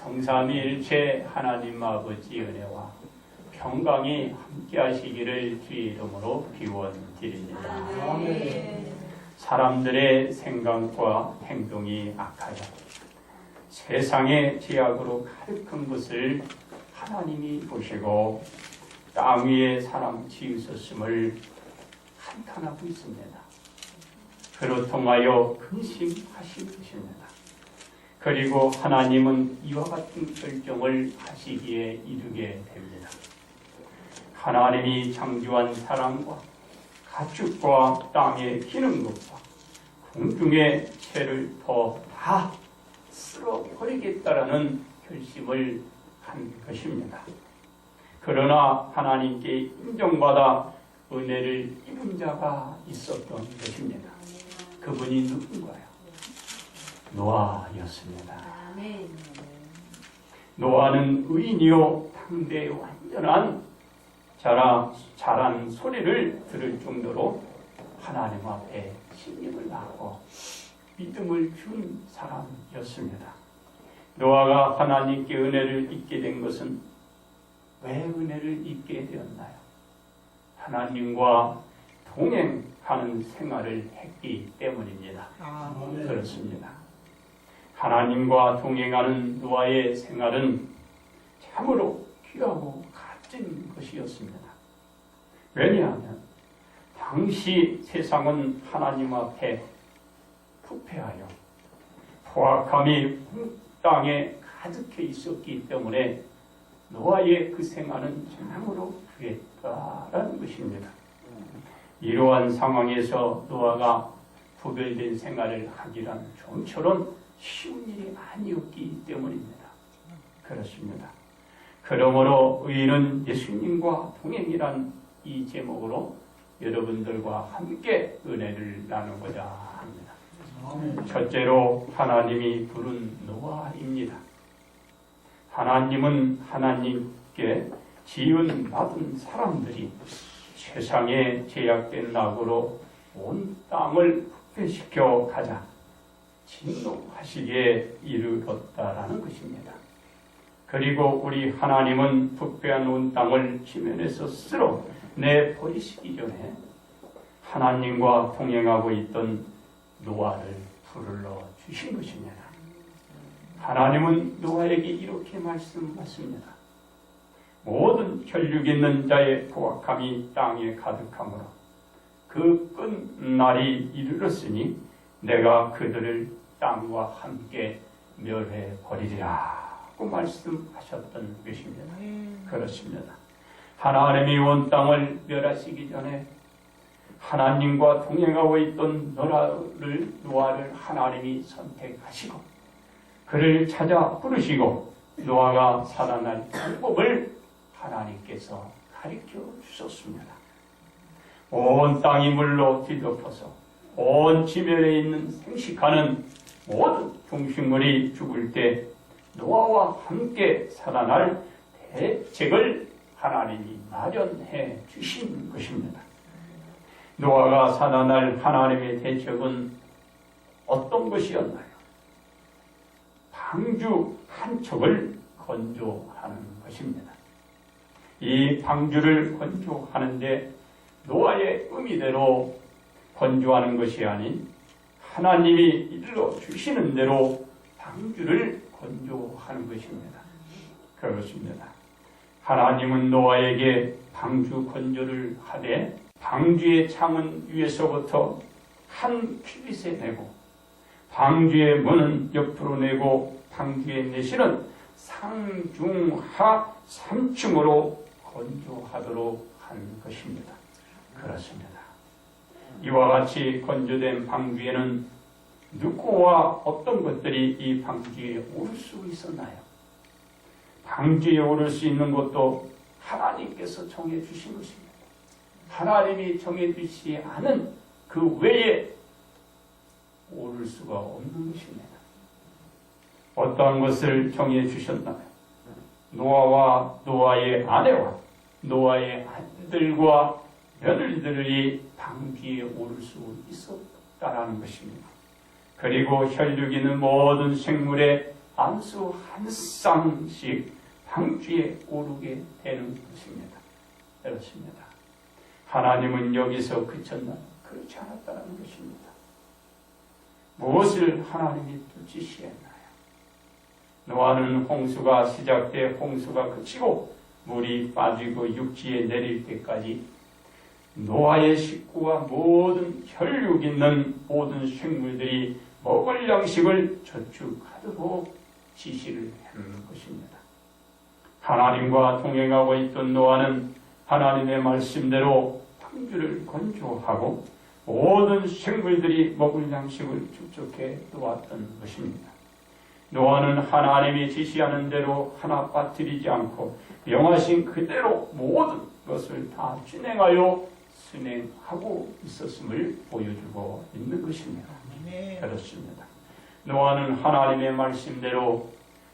성삼위일체 하나님 아버지 은혜와 평강이 함께하시기를 주의 이름으로 기원드립니다. 사람들의 생각과 행동이 악하여 세상의 죄악으로 가득한 것을 하나님이 보시고 땅 위에 사람 지으셨음을 한탄하고 있습니다. 그로 통하여 근심하신 것입니다. 그리고 하나님은 이와 같은 결정을 하시기에 이르게 됩니다. 하나님이 창조한 사람과 가축과 땅에 기는 것과 공중의 채를 다 쓸어버리겠다라는 결심을 한 것입니다. 그러나 하나님께 인정받아 은혜를 입은 자가 있었던 것입니다. 그분이 누군가요? 노아였습니다. 노아는 의인이요 당대의 완전한 잘한 소리를 들을 정도로 하나님 앞에 신임을 받고 믿음을 준 사람이었습니다. 노아가 하나님께 은혜를 입게 된 것은 왜 은혜를 입게 되었나요? 하나님과 동행하는 생활을 했기 때문입니다. 그렇습니다. 하나님과 동행하는 노아의 생활은 참으로 귀하고 값진 것이었습니다. 왜냐하면 당시 세상은 하나님 앞에 부패하여 포악함이 땅에 가득해 있었기 때문에 노아의 그 생활은 참으로 귀했다라는 것입니다. 이러한 상황에서 노아가 구별된 생활을 하기란 좀처럼 쉬운 일이 아니었기 때문입니다. 그렇습니다. 그러므로 의인은 예수님과 동행이란 이 제목으로 여러분들과 함께 은혜를 나누고자 합니다. 첫째로 하나님이 부른 노아입니다. 하나님은 하나님께 지은 받은 사람들이 세상에 제약된 낙으로 온 땅을 부패시켜 가자 진노하시기에 이르렀다라는 것입니다. 그리고 우리 하나님은 부패한 온 땅을 지면에서 쓸어 내버리시기 전에 하나님과 동행하고 있던 노아를 불러 주신 것입니다. 하나님은 노아에게 이렇게 말씀하십니다. 모든 혈육 있는 자의 포악함이 땅에 가득하므로 그 끝날이 이르렀으니 내가 그들을 땅과 함께 멸해버리리라고 말씀하셨던 것입니다. 그렇습니다. 하나님이 온 땅을 멸하시기 전에 하나님과 동행하고 있던 노아를 하나님이 선택하시고 그를 찾아 부르시고 노아가 살아날 방법을 하나님께서 가르쳐 주셨습니다. 온 땅이 물로 뒤덮어서 온 지면에 있는 생식하는 모든 동식물이 죽을 때 노아와 함께 살아날 대책을 하나님이 마련해 주신 것입니다. 노아가 살아날 하나님의 대책은 어떤 것이었나요? 방주 한 척을 건조하는 것입니다. 이 방주를 건조하는데 노아의 의미대로 건조하는 것이 아닌 하나님이 일러 주시는 대로 방주를 건조하는 것입니다. 그렇습니다. 하나님은 노아에게 방주 건조를 하되 방주의 창은 위에서부터 한 큐빗에 내고 방주의 문은 옆으로 내고 방주의 내실은 상중하 3층으로 건조하도록 한 것입니다. 그렇습니다. 이와 같이 건조된 방주에는 누구와 어떤 것들이 이 방주에 오를 수 있었나요? 방주에 오를 수 있는 것도 하나님께서 정해주신 것입니다. 하나님이 정해주시지 않은 그 외에 오를 수가 없는 것입니다. 어떠한 것을 정해주셨나요? 노아와 노아의 아내와 노아의 아들과 며느리들이 방주에 오를 수 있었다라는 것입니다. 그리고 혈육 있는 모든 생물의 안수 한 쌍씩 방주에 오르게 되는 것입니다. 그렇습니다. 하나님은 여기서 그쳤나? 그렇지 않았다는 것입니다. 무엇을 하나님이 또 지시했나요? 노아는 홍수가 시작돼 홍수가 그치고 물이 빠지고 육지에 내릴 때까지 노아의 식구와 모든 혈육 있는 모든 생물들이 먹을 양식을 저축하도록 지시를 해놓는 것입니다. 하나님과 동행하고 있던 노아는 하나님의 말씀대로 방주를 건조하고 모든 생물들이 먹을 양식을 축적해 놓았던 것입니다. 노아는 하나님이 지시하는 대로 하나 빠뜨리지 않고 명하신 그대로 모든 것을 다 진행하여 순행하고 있었음을 보여주고 있는 것입니다. 그렇습니다. 노아는 하나님의 말씀대로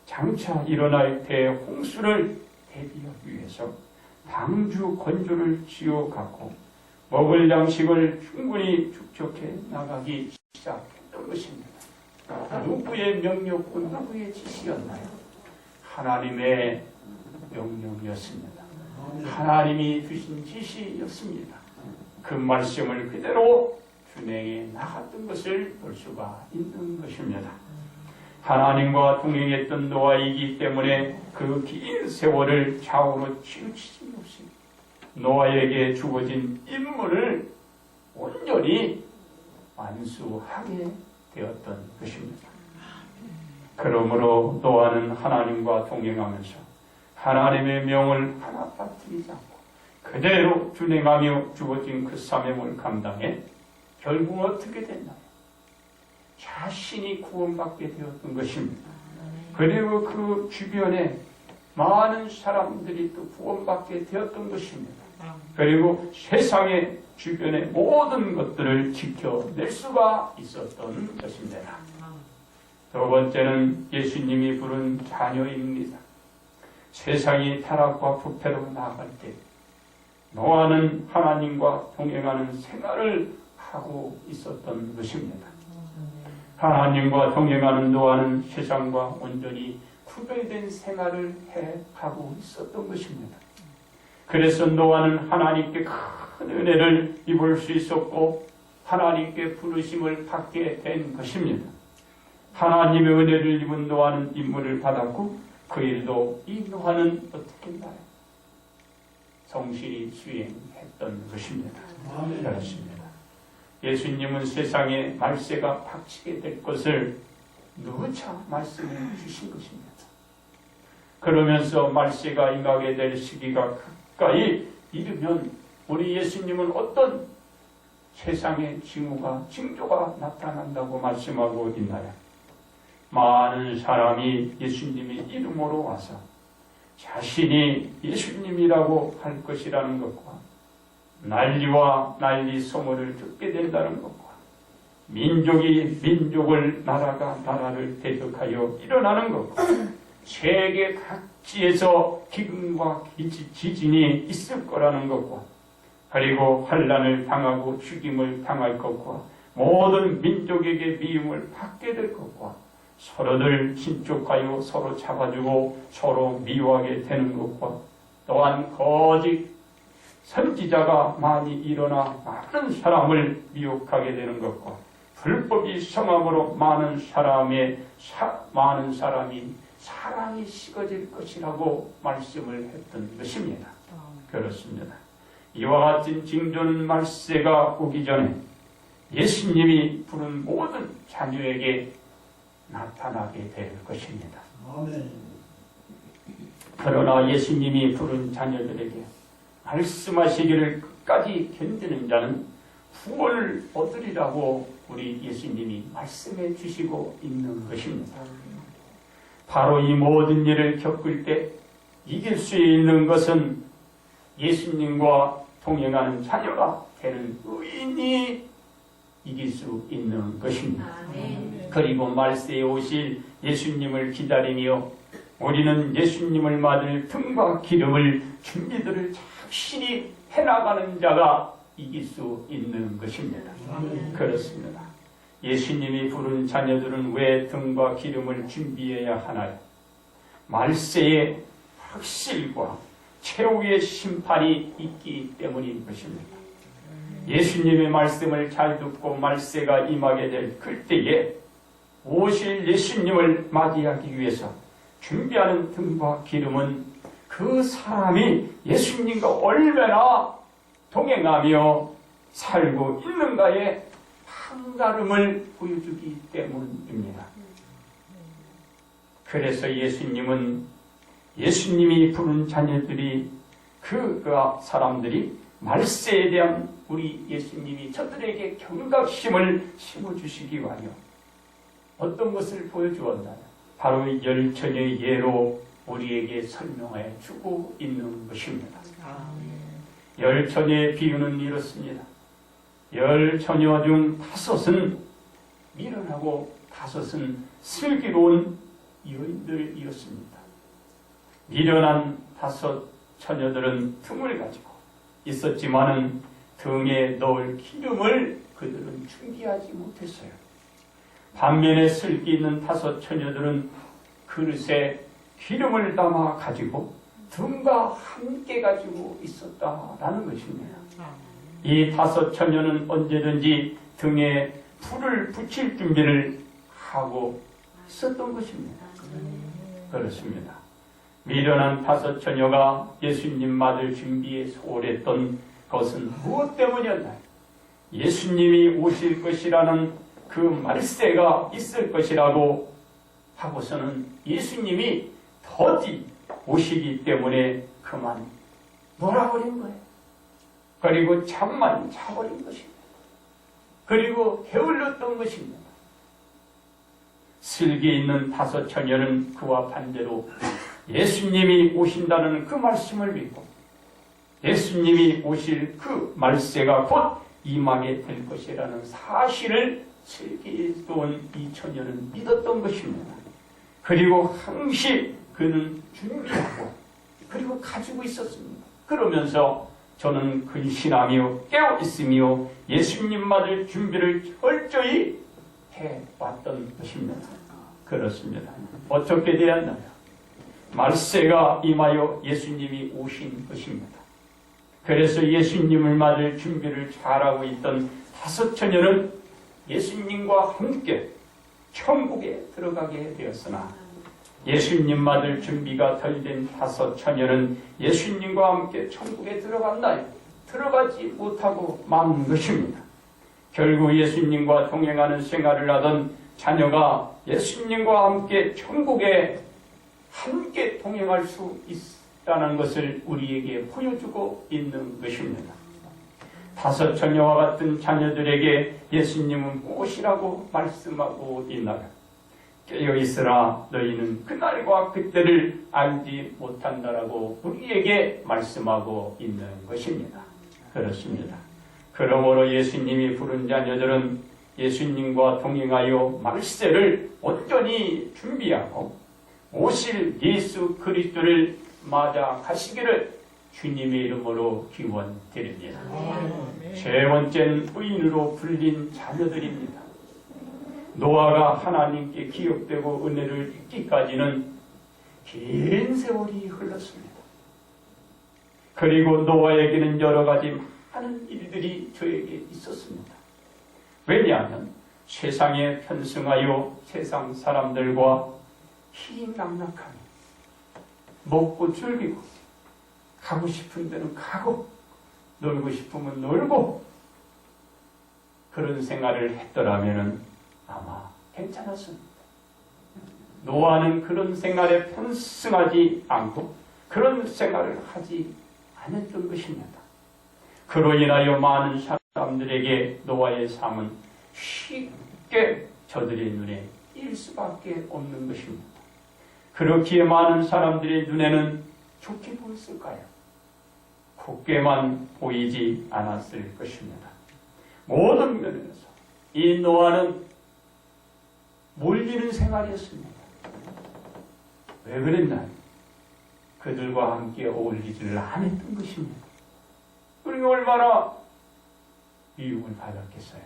장차 일어날 대홍수를 대비하기 위해서 방주 건조를 지어갖고 먹을 양식을 충분히 축적해 나가기 시작했던 것입니다. 누구의 명령과 누구의 지시였나요? 하나님의 명령이었습니다. 하나님이 주신 지시였습니다. 그 말씀을 그대로 준행해 나갔던 것을 볼 수가 있는 것입니다. 하나님과 동행했던 노아이기 때문에 그 긴 세월을 좌우로 치우치지 없이 노아에게 주어진 임무를 온전히 완수하게 되었던 것입니다. 그러므로 노아는 하나님과 동행하면서 하나님의 명을 하나 빠뜨리지 않고 그대로 준행하며 주어진 그 사명을 감당해 결국 어떻게 됐나요? 자신이 구원받게 되었던 것입니다. 그리고 그 주변에 많은 사람들이 또 구원받게 되었던 것입니다. 그리고 세상의 주변의 모든 것들을 지켜낼 수가 있었던 것입니다. 두 번째는 예수님이 부른 자녀입니다. 세상이 타락과 부패로 나아갈 때 노아는 하나님과 동행하는 생활을 하고 있었던 것입니다. 하나님과 동행하는 노아는 세상과 온전히 구별된 생활을 해가고 있었던 것입니다. 그래서 노아는 하나님께 큰 은혜를 입을 수 있었고 하나님께 부르심을 받게 된 것입니다. 하나님의 은혜를 입은 노아는 임무를 받았고 그 일도 이 노아는 어떻게 했나요? 성실히 수행했던 것입니다. 그렇습니다. 예수님은 세상에 말세가 닥치게 될 것을 누차 말씀해 주신 것입니다. 그러면서 말세가 임하게 될 시기가 가까이 이르면 우리 예수님은 어떤 세상의 징조가 나타난다고 말씀하고 있나요? 많은 사람이 예수님의 이름으로 와서 자신이 예수님이라고 할 것이라는 것과 난리와 난리 소문을 듣게 된다는 것과 민족이 민족을 나라가 나라를 대적하여 일어나는 것과 세계 각지에서 기근과 지진이 있을 거라는 것과 그리고 환난을 당하고 죽임을 당할 것과 모든 민족에게 미움을 받게 될 것과 서로들 친족하여 서로 잡아주고 서로 미워하게 되는 것과 또한 거짓 선지자가 많이 일어나 많은 사람을 미혹하게 되는 것과 불법이 성함으로 많은 사람이 사랑이 식어질 것이라고 말씀을 했던 것입니다. 그렇습니다. 이와 같은 징조는 말세가 오기 전에 예수님이 부른 모든 자녀에게 나타나게 될 것입니다. 아멘. 그러나 예수님이 부른 자녀들에게 말씀하시기를 끝까지 견디는 자는 구원을 얻으리라고 우리 예수님이 말씀해 주시고 있는 것입니다. 바로 이 모든 일을 겪을 때 이길 수 있는 것은 예수님과 동행하는 자녀가 되는 의인이 이길 수 있는 것입니다. 그리고 말세에 오실 예수님을 기다리며 우리는 예수님을 맞을 등과 기름을 준비들을 확실히 해나가는 자가 이길 수 있는 것입니다. 그렇습니다. 예수님이 부른 자녀들은 왜 등과 기름을 준비해야 하나요? 말세의 확실과 최후의 심판이 있기 때문인 것입니다. 예수님의 말씀을 잘 듣고 말세가 임하게 될 그때에 오실 예수님을 맞이하기 위해서 준비하는 등과 기름은 그 사람이 예수님과 얼마나 동행하며 살고 있는가의 한가름을 보여주기 때문입니다. 그래서 예수님이 부른 자녀들이 그 사람들이 말세에 대한 우리 예수님이 저들에게 경각심을 심어주시기 위하여 어떤 것을 보여주었나요? 바로 열처녀의 예로 우리에게 설명해 주고 있는 것입니다. 열처녀의 비유는 이렇습니다. 열처녀 중 5은 미련하고 5은 슬기로운 여인들이었습니다. 미련한 5 처녀들은 등을 가지고 있었지만은 등에 넣을 기름을 그들은 준비하지 못했어요. 반면에 슬기 있는 5 처녀들은 그릇에 기름을 담아 가지고 등과 함께 가지고 있었다라는 것입니다. 이 5 처녀는 언제든지 등에 불을 붙일 준비를 하고 있었던 것입니다. 그렇습니다. 미련한 5 처녀가 예수님 맞을 준비에 소홀했던 것은 무엇 때문이었나요? 예수님이 오실 것이라는 그 말세가 있을 것이라고 하고서는 예수님이 더디 오시기 때문에 그만 놀아버린 거예요. 그리고 잠만 자버린 것입니다. 그리고 게을렀던 것입니다. 슬기 있는 5 처녀는 그와 반대로 예수님이 오신다는 그 말씀을 믿고 예수님이 오실 그 말세가 곧 임하게 될 것이라는 사실을 슬기로운 이 처녀는 믿었던 것입니다. 그리고 항시 그는 준비하고 그리고 가지고 있었습니다. 그러면서 저는 근신하며 깨어있으며 예수님 맞을 준비를 철저히 해왔던 것입니다. 그렇습니다. 어떻게 되었나요? 말세가 임하여 예수님이 오신 것입니다. 그래서 예수님을 맞을 준비를 잘하고 있던 5 처녀는 예수님과 함께 천국에 들어가게 되었으나 예수님 맞을 준비가 덜 된 5 처녀는 예수님과 함께 천국에 들어갔나요? 들어가지 못하고 만 것입니다. 결국 예수님과 동행하는 생활을 하던 자녀가 예수님과 함께 천국에 함께 동행할 수 있다는 것을 우리에게 보여주고 있는 것입니다. 5 처녀와 같은 자녀들에게 예수님은 무엇이라고 말씀하고 있나요? 깨어있으라 너희는 그날과 그때를 알지 못한다라고 우리에게 말씀하고 있는 것입니다. 그렇습니다. 그러므로 예수님이 부른 자녀들은 예수님과 동행하여 말세를 온전히 준비하고 오실 예수 그리스도를 맞아 가시기를 주님의 이름으로 기원드립니다. 세 번째는 의인으로 불린 자녀들입니다. 노아가 하나님께 기억되고 은혜를 잊기까지는 긴 세월이 흘렀습니다. 그리고 노아에게는 여러 가지 많은 일들이 저에게 있었습니다. 왜냐하면 세상에 편승하여 세상 사람들과 희락락하며 먹고 즐기고 가고 싶은 데는 가고 놀고 싶으면 놀고 그런 생활을 했더라면 아마 괜찮았습니다. 노아는 그런 생활에 편승하지 않고 그런 생활을 하지 않았던 것입니다. 그로 인하여 많은 사람들에게 노아의 삶은 쉽게 저들의 눈에 띌 수밖에 없는 것입니다. 그렇기에 많은 사람들의 눈에는 좋게 보였을까요? 곱게만 보이지 않았을 것입니다. 모든 면에서 이 노아는 몰리는 생활이었습니다. 왜 그랬나요? 그들과 함께 어울리지를 않았던 것입니다. 그리고 얼마나 미움을 받았겠어요.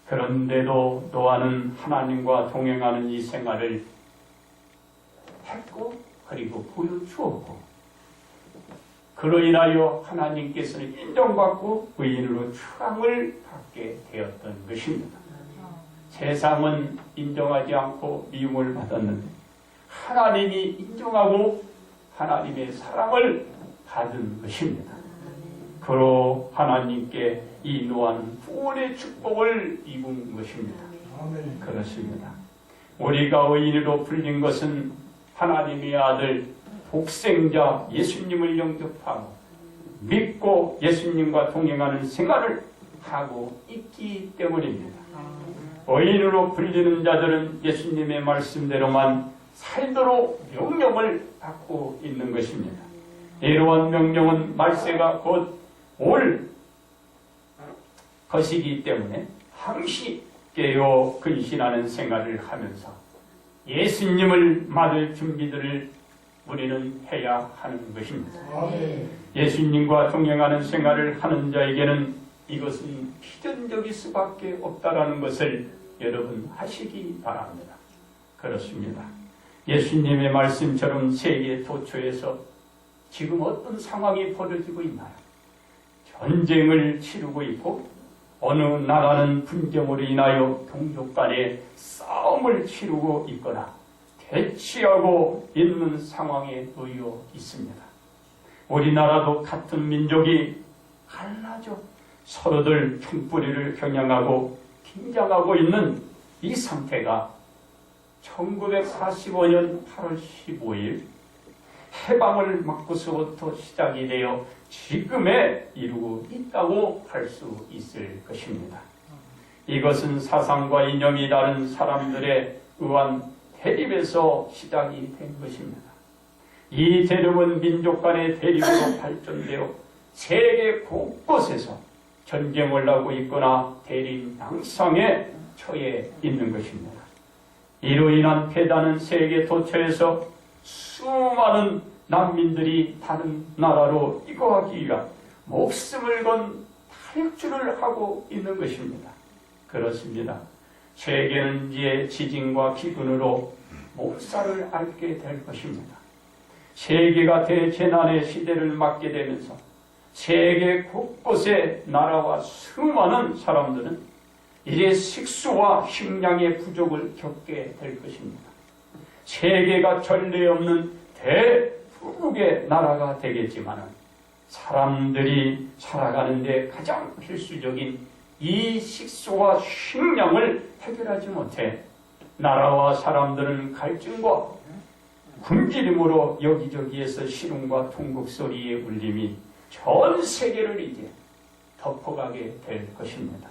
그런데도 노아는 하나님과 동행하는 이 생활을 했고 그리고 보여주었고 그로 인하여 하나님께서는 인정받고 의인으로 추앙을 받게 되었던 것입니다. 세상은 인정하지 않고 미움을 받았는데 하나님이 인정하고 하나님의 사랑을 받은 것입니다. 그로 하나님께 이 노아는 구원의 축복을 입은 것입니다. 그렇습니다. 우리가 의인으로 불린 것은 하나님의 아들 복생자 예수님을 영접하고 믿고 예수님과 동행하는 생활을 하고 있기 때문입니다. 의인으로 불리는 자들은 예수님의 말씀대로만 살도록 명령을 받고 있는 것입니다. 이러한 명령은 말세가 곧 올 것이기 때문에 항시 깨어 근신하는 생활을 하면서 예수님을 맞을 준비들을 우리는 해야 하는 것입니다. 예수님과 동행하는 생활을 하는 자에게는 이것은 필연적일 수밖에 없다라는 것을 여러분 하시기 바랍니다. 그렇습니다. 예수님의 말씀처럼 세계 도처에서 지금 어떤 상황이 벌어지고 있나요? 전쟁을 치르고 있고 어느 나라는 분쟁으로 인하여 동족 간에 싸움을 치르고 있거나 대치하고 있는 상황에 놓여 있습니다. 우리나라도 같은 민족이 갈라져 서로들 총뿌리를 겨냥하고 긴장하고 있는 이 상태가 1945년 8월 15일 해방을 맞고서부터 시작이 되어 지금에 이루고 있다고 할 수 있을 것입니다. 이것은 사상과 이념이 다른 사람들의 의한 대립에서 시작이 된 것입니다. 이 대립은 민족 간의 대립으로 발전되어 세계 곳곳에서 전쟁을 하고 있거나 대립 양상에 처해 있는 것입니다. 이로 인한 패단은 세계 도처에서 수많은 난민들이 다른 나라로 이거하기 위한 목숨을 건 탈출을 하고 있는 것입니다. 그렇습니다. 세계는 이제 지진과 기근으로 목살을 앓게 될 것입니다. 세계가 대재난의 시대를 맞게 되면서 세계 곳곳의 나라와 수많은 사람들은 이제 식수와 식량의 부족을 겪게 될 것입니다. 세계가 전례 없는 대부국의 나라가 되겠지만 사람들이 살아가는 데 가장 필수적인 이 식수와 식량을 해결하지 못해 나라와 사람들은 갈증과 굶주림으로 여기저기에서 시름과 통곡 소리의 울림이 전 세계를 이제 덮어가게 될 것입니다.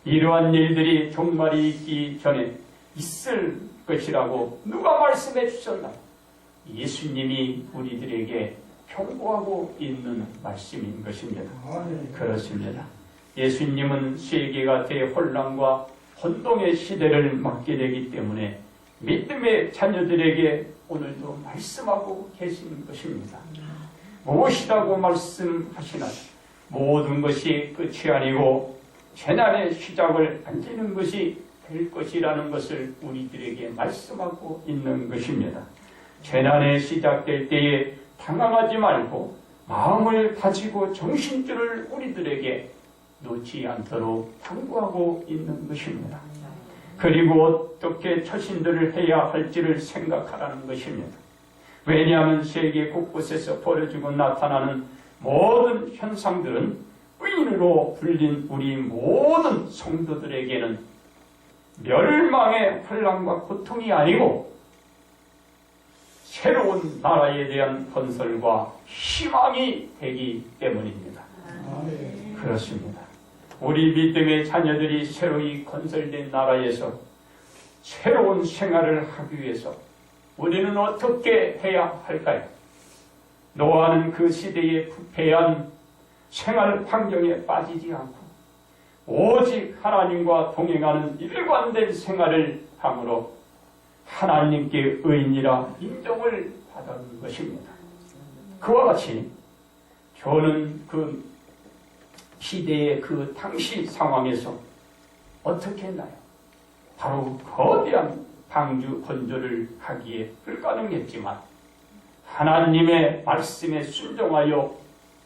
이러한 일들이 종말이 있기 전에 있을 것이라고 누가 말씀해 주셨나요? 예수님이 우리들에게 경고하고 있는 말씀인 것입니다. 그렇습니다. 예수님은 세계가 대혼란과 혼동의 시대를 맞게 되기 때문에 믿음의 자녀들에게 오늘도 말씀하고 계시는 것입니다. 무엇이라고 말씀하시나요? 모든 것이 끝이 아니고 재난의 시작을 안지는 것이 될 것이라는 것을 우리들에게 말씀하고 있는 것입니다. 재난이 시작될 때에 당황하지 말고 마음을 다지고 정신줄을 우리들에게 놓지 않도록 당부하고 있는 것입니다. 그리고 어떻게 처신들을 해야 할지를 생각하라는 것입니다. 왜냐하면 세계 곳곳에서 벌어지고 나타나는 모든 현상들은 의인으로 불린 우리 모든 성도들에게는 멸망의 환난과 고통이 아니고 새로운 나라에 대한 건설과 희망이 되기 때문입니다. 그렇습니다. 우리 믿음의 자녀들이 새로이 건설된 나라에서 새로운 생활을 하기 위해서 우리는 어떻게 해야 할까요? 노아는 그 시대의 부패한 생활 환경에 빠지지 않고 오직 하나님과 동행하는 일관된 생활을 함으로 하나님께 의인이라 인정을 받은 것입니다. 그와 같이 저는 그 시대의 그 당시 상황에서 어떻게 했나요? 바로 거대한 방주 건조를 하기에 불가능했지만 하나님의 말씀에 순종하여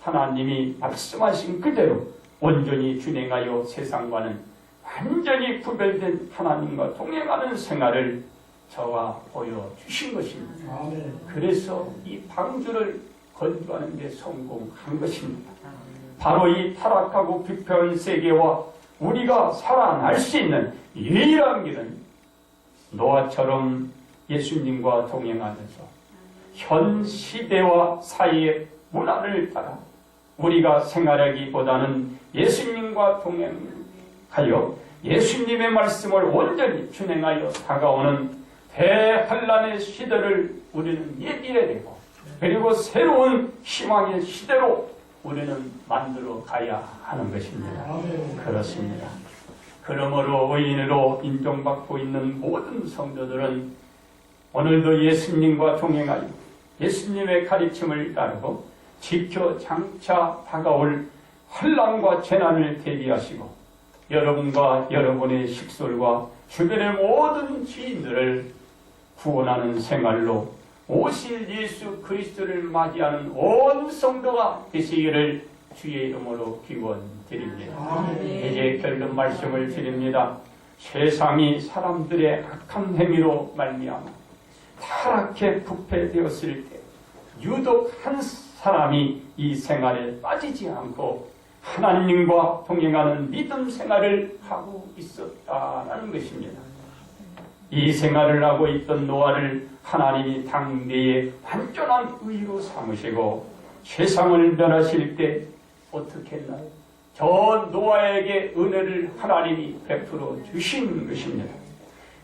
하나님이 말씀하신 그대로 온전히 준행하여 세상과는 완전히 구별된 하나님과 동행하는 생활을 저와 보여주신 것입니다. 그래서 이 방주를 건조하는 데 성공한 것입니다. 바로 이 타락하고 비표한 세계와 우리가 살아날 수 있는 유일한 길은 노아처럼 예수님과 동행하면서 현 시대와 사이의 문화를 따라 우리가 생활하기보다는 예수님과 동행하여 예수님의 말씀을 온전히 준행하여 다가오는 대환란의 시대를 우리는 예비해야 되고, 그리고 새로운 희망의 시대로 우리는 만들어 가야 하는 것입니다. 그렇습니다. 그러므로 의인으로 인정받고 있는 모든 성도들은 오늘도 예수님과 동행하여 예수님의 가르침을 따르고 지켜 장차 다가올 환난과 재난을 대비하시고 여러분과 여러분의 식솔과 주변의 모든 지인들을 구원하는 생활로 오실 예수 그리스도를 맞이하는 온 성도가 되시기를 주의 이름으로 기원드립니다. 이제 결론 말씀을 드립니다. 세상이 사람들의 악한 행위로 말미암아 타락해 부패되었을 때 유독 한 사람이 이 생활에 빠지지 않고 하나님과 동행하는 믿음 생활을 하고 있었다는 것입니다. 이 생활을 하고 있던 노아를 하나님이 당대에 완전한 의로 삼으시고 세상을 멸하실 때 어떻게 했나요? 저 노아에게 은혜를 하나님이 베풀어 주신 것입니다.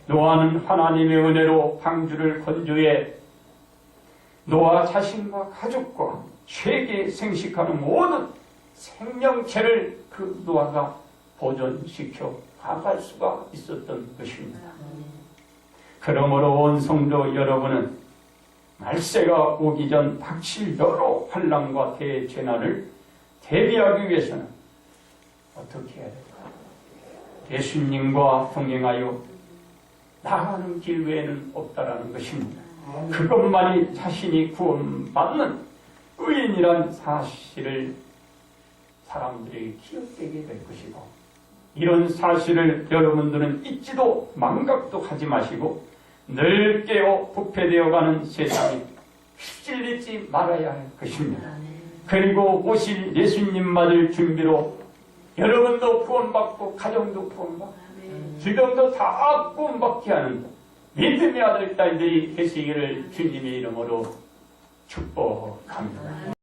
노아는 하나님의 은혜로 방주를 건조해 노아 자신과 가족과 세계 생식하는 모든 생명체를 그 노아가 보존시켜 가갈 수가 있었던 것입니다. 그러므로 온 성도 여러분은 말세가 오기 전 닥칠 여러 환난과 대재난을 대비하기 위해서는 어떻게 해야 될까요? 예수님과 동행하여 나가는 길 외에는 없다라는 것입니다. 그것만이 자신이 구원받는 의인이란 사실을 사람들이 기억되게 될 것이고, 이런 사실을 여러분들은 잊지도 망각도 하지 마시고 늘 깨어 부패되어가는 세상에 휩쓸리지 말아야 할 것입니다. 그리고 오실 예수님 맞을 준비로 여러분도 구원받고 가정도 구원받고 주변도 다 구원받게 하는 믿음의 아들 딸들이 되시기를 주님의 이름으로 축복합니다.